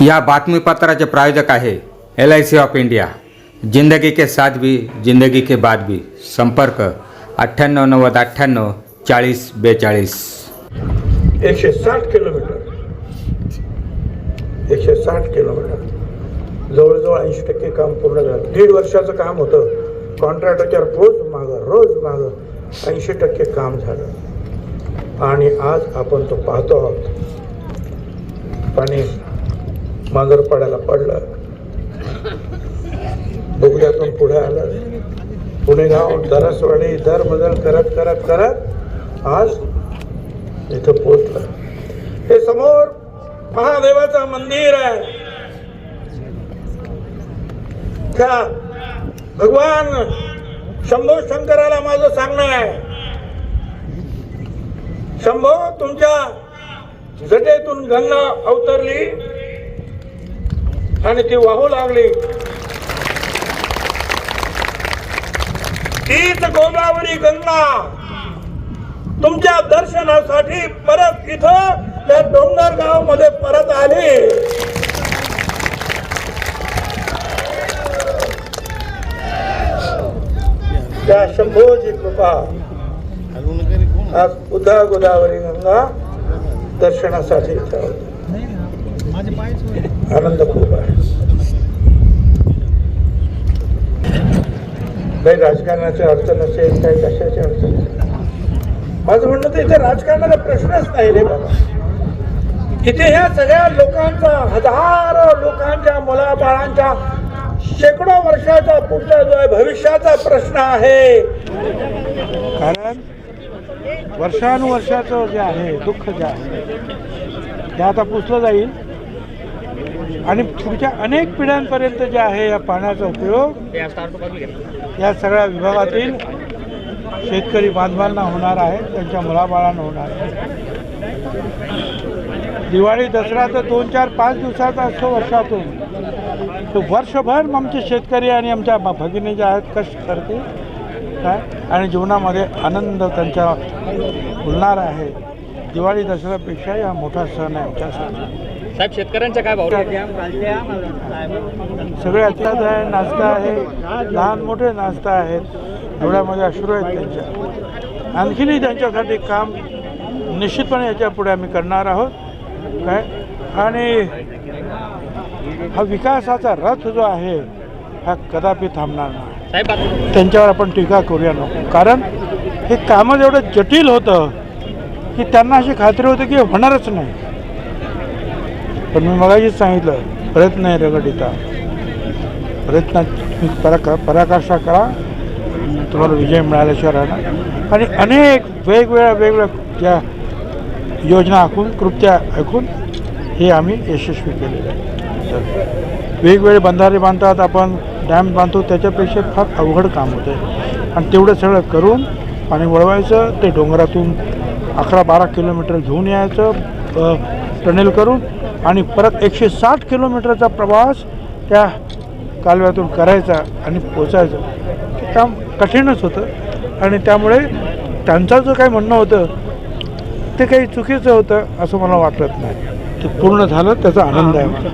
या बातमीपत्राचे प्रायोजक आहे LIC ऑफ इंडिया। जिंदगी के साथ भी जिंदगी के बाद भी। संपर्क 9890 98 40 42। 160 किलोमीटर 160 किलोमीटर जवळजवळ 80% काम पूर्ण झालं। 1.5 वर्षाचं काम होतं, कॉन्ट्रॅक्टरच्या रोज मागं 80% काम झालं आणि आज आपण तो पाहतो आहोत। पाणी मांजर पडायला पडलं, बोगद्यातून पुढे आलं, पुणेगाव दरसवाडी दर बदल करत करत करत आज इथं पोहोचलं। हे समोर महादेवाचं मंदिर आहे। त्या भगवान शंभो शंकराला माझं सांगणं आहे, शंभो तुमच्या जटेतून गंगा अवतरली आणि ती वाहू लागली। तीच गोदावरी गंगा तुमच्या दर्शनासाठी परत इथं त्या डोंगरगाव मध्ये परत आली। त्या शंभोची कृपा आज उदा गोदावरी गंगा दर्शनासाठी इथं होती। आनंद खूप आहे। काही राजकारणाची अडचण असेल, काही कशाची अडचण असेल, माझं म्हणणं तर इथे राजकारणाचा प्रश्नच नाही रे बाबा। इथे ह्या सगळ्या लोकांचा, हजारो लोकांच्या मुलाबाळांच्या शेकडो वर्षाचा पुढचा जो आहे भविष्याचा प्रश्न आहे। कारण वर्षानुवर्षाचं जे आहे दुःख जे आहे ते आता पुसलं जाईल आणि पुढच्या अनेक पिढ्यांपर्यंत जे आहे या पाण्याचा उपयोग या सगळ्या विभागातील शेतकरी बांधवांना होणार आहे, त्यांच्या मुलाबाळांना होणार आहे। दिवाळी दसरा तर 2, 4, 5 दिवसाचा असतो वर्षातून, तो वर्षभर आमचे शेतकरी आणि आमच्या भगिनी जे आहेत कष्ट करते काय आणि जीवनामध्ये आनंद त्यांच्या फुलणार आहे। दिवाळी दसऱ्यापेक्षा हा मोठा सण आहे आमच्यासाठी। साहेब शेतकऱ्यांच्या काय भाव सगळे आत्ताच आहे, नाचता आहे, लहान मोठे नाचता आहेत, डोळ्यामध्ये अश्रू आहेत त्यांच्या। आणखीनही त्यांच्यासाठी काम निश्चितपणे याच्या पुढे आम्ही करणार आहोत काय। आणि हा विकासाचा रथ जो आहे हा कदापि थांबणार नाही। त्यांच्यावर आपण टीका करूया नको, कारण हे कामच एवढं जटिल होतं की त्यांना अशी खात्री होती की होणारच नाही। पण मी मगाशीच सांगितलं, प्रयत्न आहे रगडिता, प्रयत्नात पराकाष्ठा करा, तुम्हाला विजय मिळाल्याशिवाय राहणार। आणि अनेक वेगवेगळ्या ज्या योजना आखून कृत्या ऐकून हे आम्ही यशस्वी केलेले आहे। तर वेगवेगळे बंधारे बांधतात, आपण डॅम बांधतो, त्याच्यापेक्षा फार अवघड काम होतं आहे आणि तेवढं सगळं करून पाणी वळवायचं, ते डोंगरातून 11-12 किलोमीटर घेऊन यायचं टनेल करून आणि परत 160 किलोमीटरचा प्रवास त्या कालव्यातून करायचा आणि पोचायचं। ते काम कठीणच होतं आणि त्यामुळे त्यांचं जो काही म्हणणं होतं ते काही चुकीचं होतं असं मला वाटत नाही। ते पूर्ण झालं, त्याचा आनंद आहे मला।